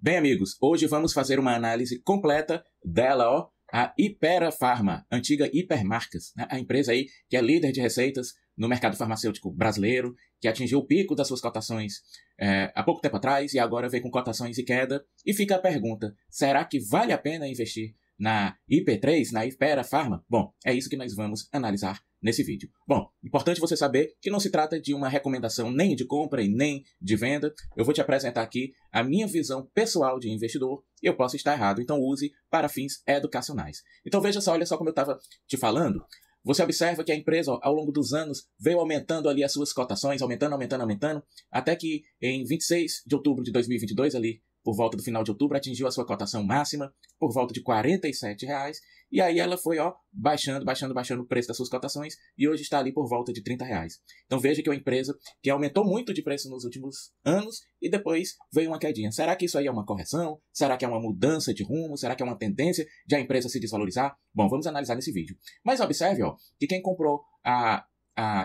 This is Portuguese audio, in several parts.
Bem, amigos, hoje vamos fazer uma análise completa dela, ó, a Hypera Pharma, antiga Hipermarcas, né? A empresa aí que é líder de receitas no mercado farmacêutico brasileiro, que atingiu o pico das suas cotações há pouco tempo atrás e agora vem com cotações em queda. E fica a pergunta, será que vale a pena investir na IP3, na Hypera Pharma? Bom, é isso que nós vamos analisar nesse vídeo. Bom, importante você saber que não se trata de uma recomendação nem de compra e nem de venda. Eu vou te apresentar aqui a minha visão pessoal de investidor. Eu posso estar errado, então use para fins educacionais. Então veja só, olha só como eu estava te falando. Você observa que a empresa, ao longo dos anos, veio aumentando ali as suas cotações, aumentando, até que em 26 de outubro de 2022, ali, por volta do final de outubro, atingiu a sua cotação máxima, por volta de R$ 47,00, e aí ela foi, ó, baixando o preço das suas cotações, e hoje está ali por volta de R$ 30,00. Então veja que é uma empresa que aumentou muito de preço nos últimos anos, e depois veio uma quedinha. Será que isso aí é uma correção? Será que é uma mudança de rumo? Será que é uma tendência de a empresa se desvalorizar? Bom, vamos analisar nesse vídeo. Mas observe, ó, que quem comprou a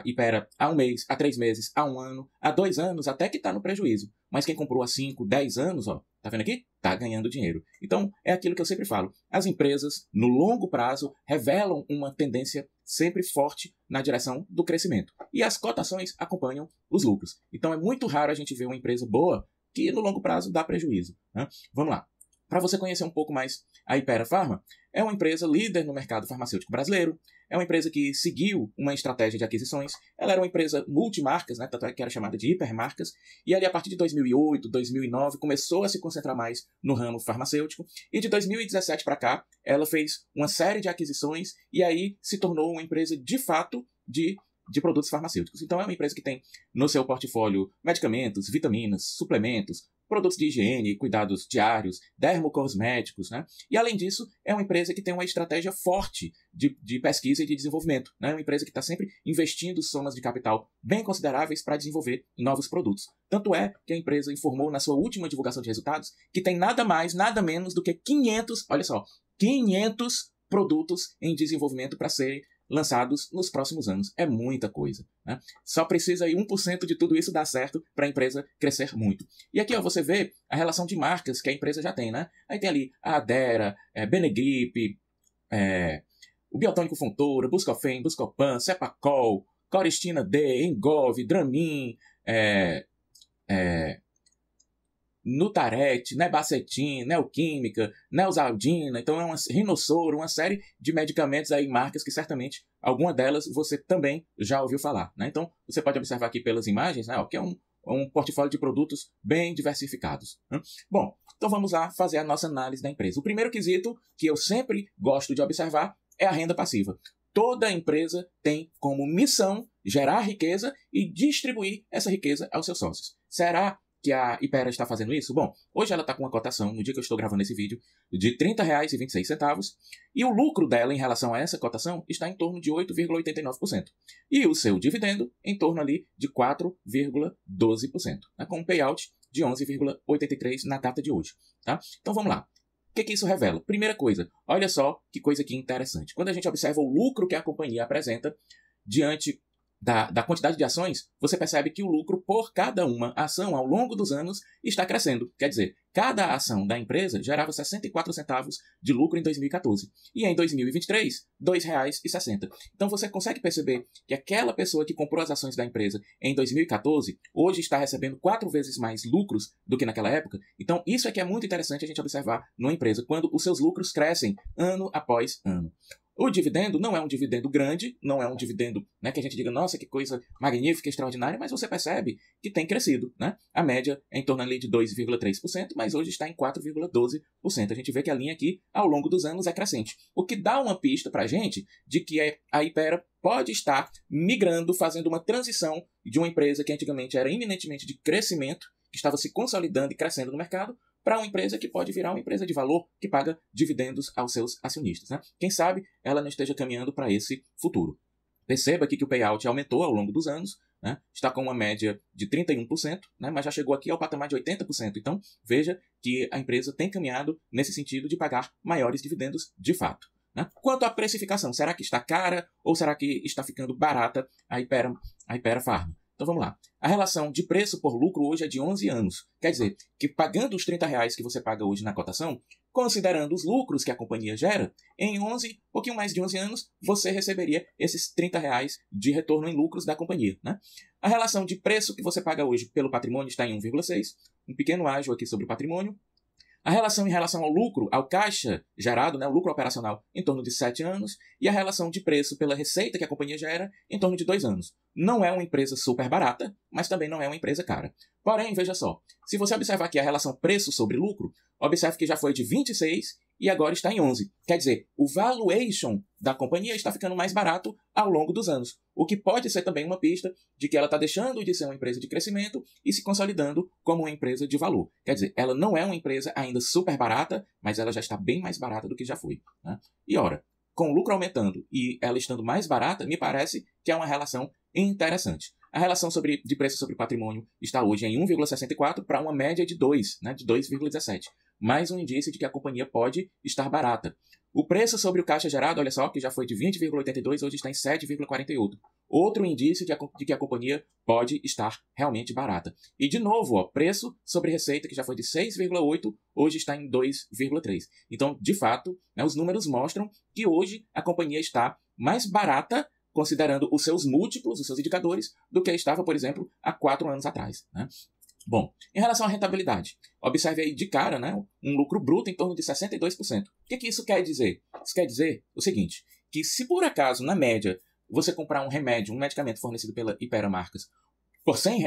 Hypera há um mês, há 3 meses, há 1 ano, há 2 anos, até que está no prejuízo. Mas quem comprou há 5, 10 anos, ó, tá vendo aqui? Tá ganhando dinheiro. Então, é aquilo que eu sempre falo. As empresas, no longo prazo, revelam uma tendência sempre forte na direção do crescimento. E as cotações acompanham os lucros. Então, é muito raro a gente ver uma empresa boa que, no longo prazo, dá prejuízo, né? Vamos lá. Para você conhecer um pouco mais a Hypera Pharma, é uma empresa líder no mercado farmacêutico brasileiro, é uma empresa que seguiu uma estratégia de aquisições, ela era uma empresa multimarcas, né, tanto é que era chamada de hipermarcas, e ali a partir de 2008, 2009, começou a se concentrar mais no ramo farmacêutico, e de 2017 para cá, ela fez uma série de aquisições, e aí se tornou uma empresa de fato de produtos farmacêuticos. Então é uma empresa que tem no seu portfólio medicamentos, vitaminas, suplementos, produtos de higiene, cuidados diários, dermocosméticos, né? E além disso, é uma empresa que tem uma estratégia forte de pesquisa e de desenvolvimento, né? É uma empresa que está sempre investindo somas de capital bem consideráveis para desenvolver novos produtos. Tanto é que a empresa informou na sua última divulgação de resultados que tem nada mais, nada menos do que 500, olha só, 500 produtos em desenvolvimento para serem lançados nos próximos anos. É muita coisa, né? Só precisa aí 1% de tudo isso dar certo para a empresa crescer muito. E aqui, ó, você vê a relação de marcas que a empresa já tem, né? Aí tem ali a Addera, Benegrip, o Biotônico Fontoura, Buscofen, Buscopan, Cepacol, Coristina D, Engov, Dramin, Nutarete, Nebacetin, Neoquímica, Neosaldina, então é uma Rinossoro, uma série de medicamentos aí, marcas que certamente alguma delas você também já ouviu falar, né? Então você pode observar aqui pelas imagens, né, ó, que é um portfólio de produtos bem diversificados, né? Bom, então vamos lá fazer a nossa análise da empresa. O primeiro quesito que eu sempre gosto de observar é a renda passiva. Toda empresa tem como missão gerar riqueza e distribuir essa riqueza aos seus sócios. Será que a Hypera está fazendo isso? Bom, hoje ela está com uma cotação, no dia que eu estou gravando esse vídeo, de R$ 30,26, e o lucro dela em relação a essa cotação está em torno de 8,89%. E o seu dividendo em torno ali de 4,12%, né, com um payout de 11,83% na data de hoje. Tá? Então vamos lá. O que isso revela? Primeira coisa, olha só que coisa aqui interessante. Quando a gente observa o lucro que a companhia apresenta diante da quantidade de ações, você percebe que o lucro por cada uma ação ao longo dos anos está crescendo. Quer dizer, cada ação da empresa gerava 64 centavos de lucro em 2014. E em 2023, R$ 2,60. Então você consegue perceber que aquela pessoa que comprou as ações da empresa em 2014, hoje está recebendo 4 vezes mais lucros do que naquela época. Então isso é que é muito interessante a gente observar numa empresa, quando os seus lucros crescem ano após ano. O dividendo não é um dividendo grande, não é um dividendo, né, que a gente diga, nossa, que coisa magnífica, extraordinária, mas você percebe que tem crescido, né? A média é em torno ali de 2,3%, mas hoje está em 4,12%. A gente vê que a linha aqui, ao longo dos anos, é crescente. O que dá uma pista para a gente de que a Hypera pode estar migrando, fazendo uma transição de uma empresa que antigamente era eminentemente de crescimento, que estava se consolidando e crescendo no mercado, para uma empresa que pode virar uma empresa de valor que paga dividendos aos seus acionistas, né? Quem sabe ela não esteja caminhando para esse futuro. Perceba aqui que o payout aumentou ao longo dos anos, né? Está com uma média de 31%, né? Mas já chegou aqui ao patamar de 80%. Então, veja que a empresa tem caminhado nesse sentido de pagar maiores dividendos de fato, né? Quanto à precificação, será que está cara ou será que está ficando barata a Hypera Pharma? Então vamos lá. A relação de preço por lucro hoje é de 11 anos. Quer dizer, que pagando os R$ 30 que você paga hoje na cotação, considerando os lucros que a companhia gera, em 11, pouquinho mais de 11 anos, você receberia esses R$ 30 de retorno em lucros da companhia, né? A relação de preço que você paga hoje pelo patrimônio está em 1,6. Um pequeno ágio aqui sobre o patrimônio. A relação em relação ao lucro, ao caixa gerado, né, o lucro operacional, em torno de 7 anos, e a relação de preço pela receita que a companhia gera, em torno de 2 anos. Não é uma empresa super barata, mas também não é uma empresa cara. Porém, veja só, se você observar aqui a relação preço sobre lucro, observe que já foi de 26 e agora está em 11. Quer dizer, o valuation da companhia está ficando mais barato ao longo dos anos, o que pode ser também uma pista de que ela está deixando de ser uma empresa de crescimento e se consolidando como uma empresa de valor. Quer dizer, ela não é uma empresa ainda super barata, mas ela já está bem mais barata do que já foi, né? E ora, com o lucro aumentando e ela estando mais barata, me parece que é uma relação interessante. A relação de preço sobre patrimônio está hoje em 1,64 para uma média de 2, né, de 2,17. Mais um indício de que a companhia pode estar barata. O preço sobre o caixa gerado, olha só, que já foi de 20,82, hoje está em 7,48. Outro indício de que a companhia pode estar realmente barata. E, de novo, ó, preço sobre receita, que já foi de 6,8, hoje está em 2,3. Então, de fato, né, os números mostram que hoje a companhia está mais barata, considerando os seus múltiplos, os seus indicadores, do que estava, por exemplo, há 4 anos atrás, né? Bom, em relação à rentabilidade, observe aí de cara, né, um lucro bruto em torno de 62%. O que isso quer dizer? Isso quer dizer o seguinte, que se por acaso, na média, você comprar um remédio, um medicamento fornecido pela Hypera Marcas por R$ 100,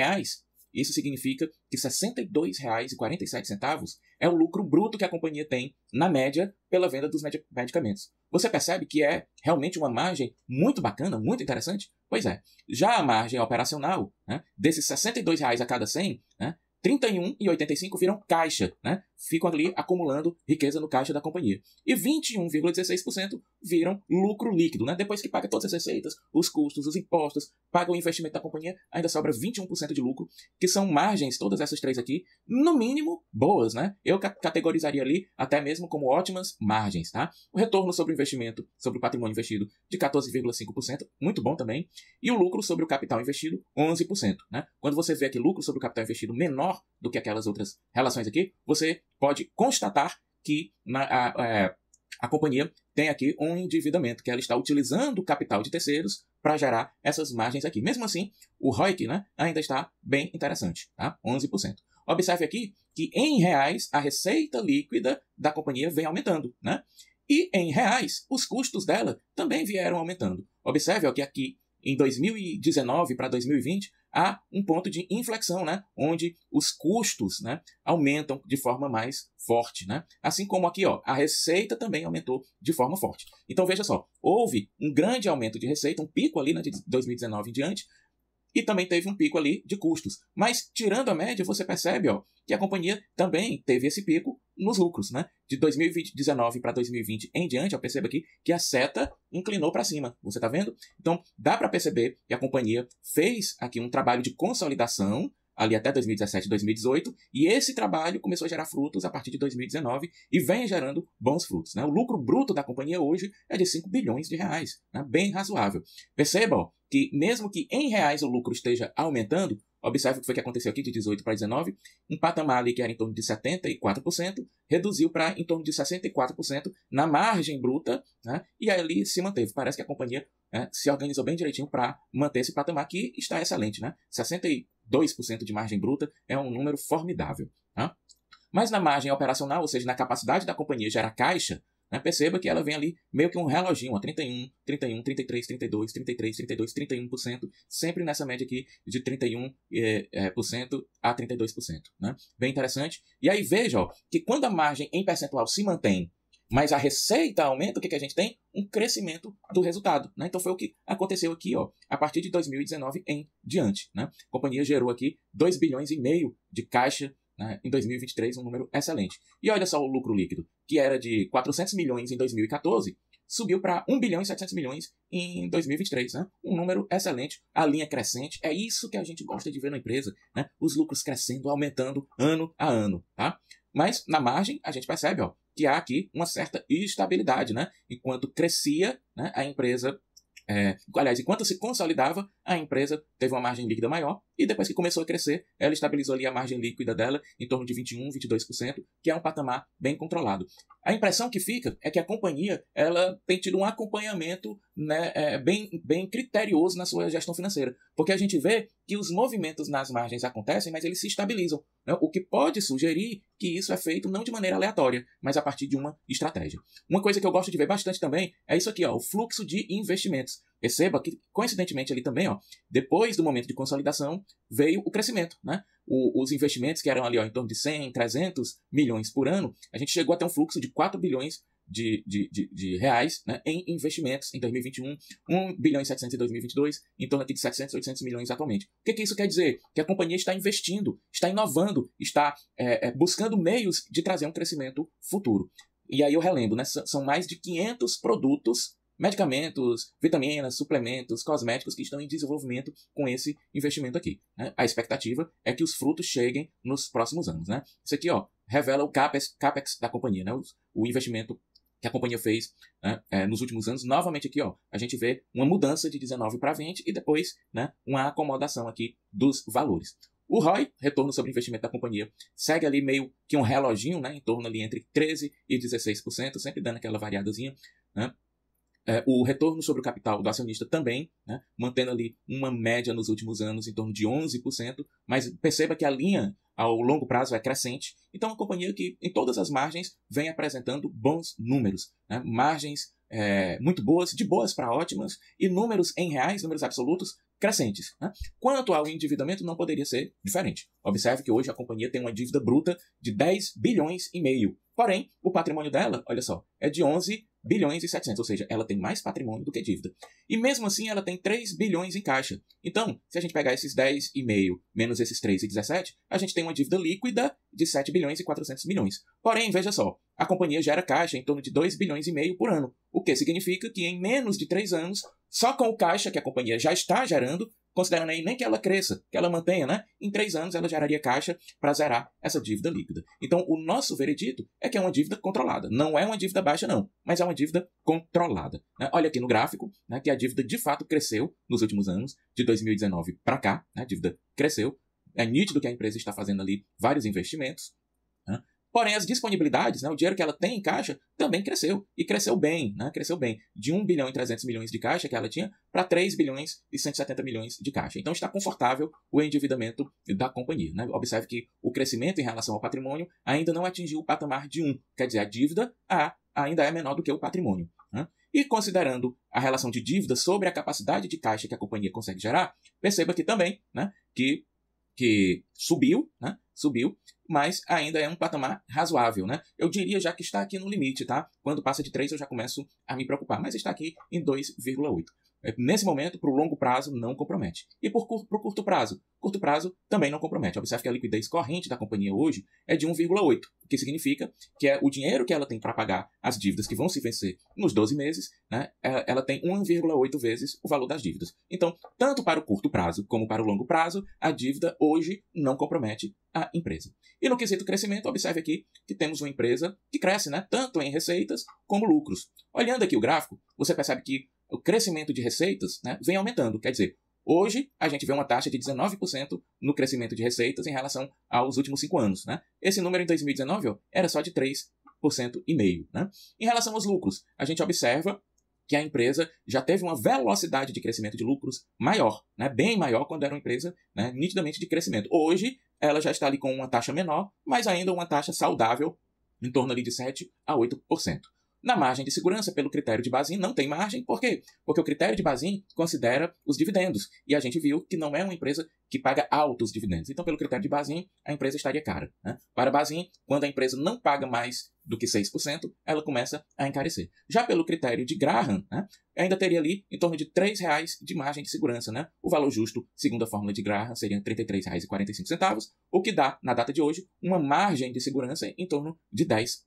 isso significa que R$ 62,47 é o lucro bruto que a companhia tem, na média, pela venda dos medicamentos. Você percebe que é realmente uma margem muito bacana, muito interessante? Pois é. Já a margem operacional, né, desses R$ 62 a cada 100, né, 31,85 viram caixa, né? Ficam ali acumulando riqueza no caixa da companhia. E 21,16% viram lucro líquido, né? Depois que paga todas as receitas, os custos, os impostos, paga o investimento da companhia, ainda sobra 21% de lucro, que são margens, todas essas três aqui, no mínimo, boas, né? Eu categorizaria ali até mesmo como ótimas margens, tá? O retorno sobre o investimento, sobre o patrimônio investido, de 14,5%, muito bom também. E o lucro sobre o capital investido, 11%, né? Quando você vê aqui lucro sobre o capital investido menor do que aquelas outras relações aqui, você pode constatar que a companhia tem aqui um endividamento, que ela está utilizando o capital de terceiros para gerar essas margens aqui. Mesmo assim, o ROIC, né, ainda está bem interessante, tá? 11%. Observe aqui que em reais a receita líquida da companhia vem aumentando, né? E em reais os custos dela também vieram aumentando. Observe ó, que aqui em 2019 para 2020 há um ponto de inflexão, né? Onde os custos, né, aumentam de forma mais forte, né? Assim como aqui, ó, a receita também aumentou de forma forte. Então veja só, houve um grande aumento de receita, um pico ali, né, de 2019 em diante, e também teve um pico ali de custos. Mas, tirando a média, você percebe ó, que a companhia também teve esse pico nos lucros, né? De 2019 para 2020 em diante, eu percebo aqui que a seta inclinou para cima. Você está vendo? Então, dá para perceber que a companhia fez aqui um trabalho de consolidação ali até 2017, 2018, e esse trabalho começou a gerar frutos a partir de 2019 e vem gerando bons frutos, né? O lucro bruto da companhia hoje é de 5 bilhões de reais, né? Bem razoável. Percebam que mesmo que em reais o lucro esteja aumentando, observe o que foi que aconteceu aqui de 18 para 19, um patamar ali que era em torno de 74%, reduziu para em torno de 64% na margem bruta, né? E ali se manteve. Parece que a companhia se organizou bem direitinho para manter esse patamar que está excelente, né? 62% de margem bruta é um número formidável, tá? Mas na margem operacional, ou seja, na capacidade da companhia gerar caixa, né, perceba que ela vem ali meio que um reloginho, ó, 31, 31, 33, 32, 33, 32, 31%, sempre nessa média aqui de 31% a 32%. Né? Bem interessante. E aí veja ó, que quando a margem em percentual se mantém, mas a receita aumenta, o que a gente tem? Um crescimento do resultado. Né? Então foi o que aconteceu aqui, ó, a partir de 2019 em diante. Né? A companhia gerou aqui 2,5 bilhões de caixa, né, em 2023, um número excelente. E olha só o lucro líquido, que era de 400 milhões em 2014, subiu para 1 bilhão e 700 milhões em 2023. Né? Um número excelente, a linha crescente, é isso que a gente gosta de ver na empresa, né? Os lucros crescendo, aumentando ano a ano. Tá? Mas na margem a gente percebe ó, que há aqui uma certa estabilidade. Né? Enquanto crescia, né, a empresa Aliás, enquanto se consolidava, a empresa teve uma margem líquida maior e depois que começou a crescer, ela estabilizou ali a margem líquida dela em torno de 21%, 22%, que é um patamar bem controlado. A impressão que fica é que a companhia ela tem tido um acompanhamento, né, bem criterioso na sua gestão financeira, porque a gente vê que os movimentos nas margens acontecem, mas eles se estabilizam, né, o que pode sugerir que isso é feito não de maneira aleatória, mas a partir de uma estratégia. Uma coisa que eu gosto de ver bastante também é isso aqui, ó, o fluxo de investimentos. Perceba que, coincidentemente ali também, ó, depois do momento de consolidação, veio o crescimento, né? Os investimentos que eram ali, ó, em torno de 100, 300 milhões por ano, a gente chegou a ter um fluxo de 4 bilhões de reais, né, em investimentos em 2021, 1 bilhão e 700 em 2022, em torno aqui de 700, 800 milhões atualmente. O que isso quer dizer? Que a companhia está investindo, está inovando, está buscando meios de trazer um crescimento futuro. E aí eu relembro, né, são mais de 500 produtos, medicamentos, vitaminas, suplementos, cosméticos que estão em desenvolvimento com esse investimento aqui, né? A expectativa é que os frutos cheguem nos próximos anos, né? Isso aqui, ó, revela o CAPEX da companhia, né? O investimento que a companhia fez, né, nos últimos anos. Novamente aqui, ó, a gente vê uma mudança de 19 para 20 e depois, né, uma acomodação aqui dos valores. O ROI, retorno sobre investimento da companhia, segue ali meio que um reloginho, né, em torno ali entre 13% e 16%, sempre dando aquela variadazinha, né? O retorno sobre o capital do acionista também, né, mantendo ali uma média nos últimos anos em torno de 11%, mas perceba que a linha ao longo prazo é crescente. Então, é uma companhia que, em todas as margens, vem apresentando bons números, né, margens muito boas, de boas para ótimas, e números em reais, números absolutos, crescentes, né? Quanto ao endividamento, não poderia ser diferente. Observe que hoje a companhia tem uma dívida bruta de 10 bilhões e meio. Porém, o patrimônio dela, olha só, é de 11 bilhões e 700, ou seja, ela tem mais patrimônio do que dívida. E mesmo assim, ela tem 3 bilhões em caixa. Então, se a gente pegar esses 10,5 menos esses 3,17, a gente tem uma dívida líquida de 7 bilhões e 400 milhões. Porém, veja só, a companhia gera caixa em torno de 2 bilhões e meio por ano, o que significa que em menos de 3 anos, só com o caixa que a companhia já está gerando, considerando aí nem que ela cresça, que ela mantenha, né? Em 3 anos ela geraria caixa para zerar essa dívida líquida. Então, o nosso veredito é que é uma dívida controlada. Não é uma dívida baixa, não, mas é uma dívida controlada, né? Olha aqui no gráfico, né, que a dívida de fato cresceu nos últimos anos, de 2019 para cá, né? A dívida cresceu. É nítido que a empresa está fazendo ali vários investimentos, né? Porém, as disponibilidades, né, o dinheiro que ela tem em caixa, também cresceu. E cresceu bem, né? Cresceu bem. De 1 bilhão e 300 milhões de caixa que ela tinha para 3 bilhões e 170 milhões de caixa. Então está confortável o endividamento da companhia, né? Observe que o crescimento em relação ao patrimônio ainda não atingiu o patamar de 1. Quer dizer, a dívida ainda é menor do que o patrimônio, né? E considerando a relação de dívida sobre a capacidade de caixa que a companhia consegue gerar, perceba que também, né, que subiu, né? Subiu, mas ainda é um patamar razoável, né? Eu diria já que está aqui no limite, tá? Quando passa de 3 eu já começo a me preocupar, mas está aqui em 2,8. Nesse momento, para o longo prazo, não compromete. E para o curto prazo? Curto prazo também não compromete. Observe que a liquidez corrente da companhia hoje é de 1,8, o que significa que é o dinheiro que ela tem para pagar as dívidas que vão se vencer nos 12 meses, né? Ela tem 1,8 vezes o valor das dívidas. Então, tanto para o curto prazo como para o longo prazo, a dívida hoje não compromete a empresa. E no quesito crescimento, observe aqui que temos uma empresa que cresce, né, tanto em receitas como lucros. Olhando aqui o gráfico, você percebe que o crescimento de receitas, né, vem aumentando. Quer dizer, hoje a gente vê uma taxa de 19% no crescimento de receitas em relação aos últimos 5 anos. Né? Esse número em 2019 era só de 3,5%. Né? Em relação aos lucros, a gente observa que a empresa já teve uma velocidade de crescimento de lucros maior, né? Bem maior quando era uma empresa, né, nitidamente de crescimento. Hoje, ela já está ali com uma taxa menor, mas ainda uma taxa saudável, em torno ali de 7% a 8%. Na margem de segurança, pelo critério de Bazin, não tem margem. Por quê? Porque o critério de Bazin considera os dividendos. E a gente viu que não é uma empresa que paga altos dividendos. Então, pelo critério de Bazin, a empresa estaria cara, né? Para Bazin, quando a empresa não paga mais do que 6%, ela começa a encarecer. Já pelo critério de Graham, né, ainda teria ali em torno de R$3 de margem de segurança. Né? O valor justo, segundo a fórmula de Graham, seria R$ 33,45, o que dá, na data de hoje, uma margem de segurança em torno de 10%.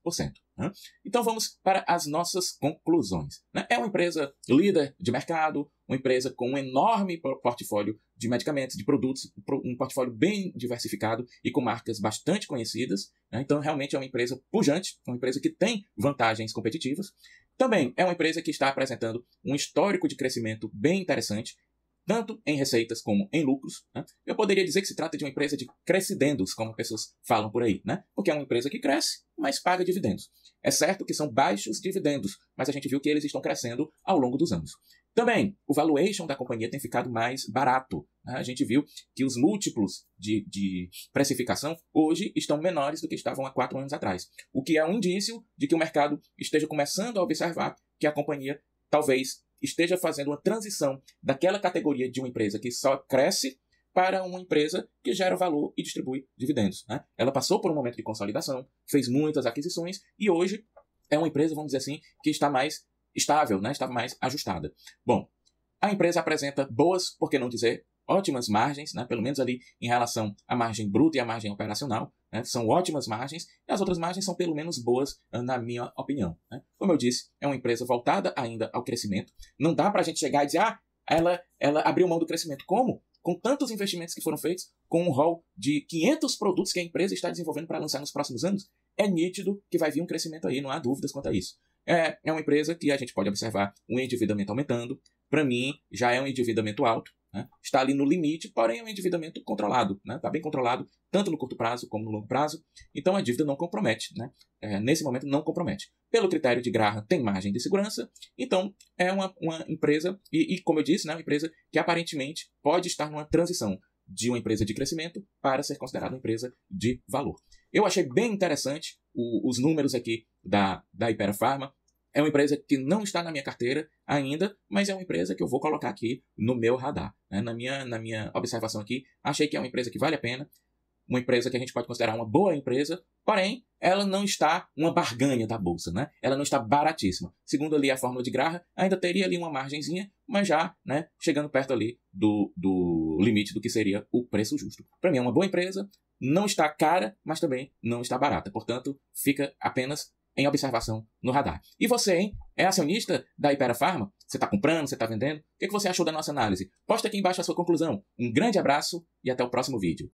Né? Então vamos para as nossas conclusões. Né? É uma empresa líder de mercado, uma empresa com um enorme portfólio de medicamentos, de produtos, um portfólio bem diversificado e com marcas bastante conhecidas. Né? Então, realmente é uma empresa pujante, uma empresa que tem vantagens competitivas. Também é uma empresa que está apresentando um histórico de crescimento bem interessante, tanto em receitas como em lucros, né? Eu poderia dizer que se trata de uma empresa de crescidendos, como pessoas falam por aí, né? Porque é uma empresa que cresce, mas paga dividendos. É certo que são baixos dividendos, mas a gente viu que eles estão crescendo ao longo dos anos. Também, o valuation da companhia tem ficado mais barato, né? A gente viu que os múltiplos de precificação hoje estão menores do que estavam há 4 anos atrás, o que é um indício de que o mercado esteja começando a observar que a companhia talvez esteja fazendo uma transição daquela categoria de uma empresa que só cresce para uma empresa que gera valor e distribui dividendos, né? Ela passou por um momento de consolidação, fez muitas aquisições e hoje é uma empresa, vamos dizer assim, que está mais estável, né? Está mais ajustada. Bom, a empresa apresenta boas, por que não dizer, ótimas margens, né? Pelo menos ali em relação à margem bruta e à margem operacional, né? São ótimas margens, e as outras margens são pelo menos boas, na minha opinião, né? Como eu disse, é uma empresa voltada ainda ao crescimento. Não dá para a gente chegar e dizer, ela abriu mão do crescimento. Como? Com tantos investimentos que foram feitos, com um rol de 500 produtos que a empresa está desenvolvendo para lançar nos próximos anos, é nítido que vai vir um crescimento aí, não há dúvidas quanto a isso. É uma empresa que a gente pode observar um endividamento aumentando. Para mim, já é um endividamento alto, né? Está ali no limite, porém é um endividamento controlado, né? Está bem controlado, tanto no curto prazo como no longo prazo. Então a dívida não compromete, né? Nesse momento não compromete. Pelo critério de Graham, tem margem de segurança. Então é uma empresa, e como eu disse, né, uma empresa que aparentemente pode estar numa transição de uma empresa de crescimento para ser considerada uma empresa de valor. Eu achei bem interessante os números aqui da Hypera Pharma. É uma empresa que não está na minha carteira ainda, mas é uma empresa que eu vou colocar aqui no meu radar, né? Na minha observação aqui, achei que é uma empresa que vale a pena, uma empresa que a gente pode considerar uma boa empresa, porém, ela não está uma barganha da bolsa, né? Ela não está baratíssima. Segundo ali a fórmula de Graham, ainda teria ali uma margenzinha, mas já, né, chegando perto ali do limite do que seria o preço justo. Para mim é uma boa empresa, não está cara, mas também não está barata. Portanto, fica apenas em observação no radar. E você, hein? É acionista da Hypera Pharma? Você está comprando? Você está vendendo? O que você achou da nossa análise? Posta aqui embaixo a sua conclusão. Um grande abraço e até o próximo vídeo.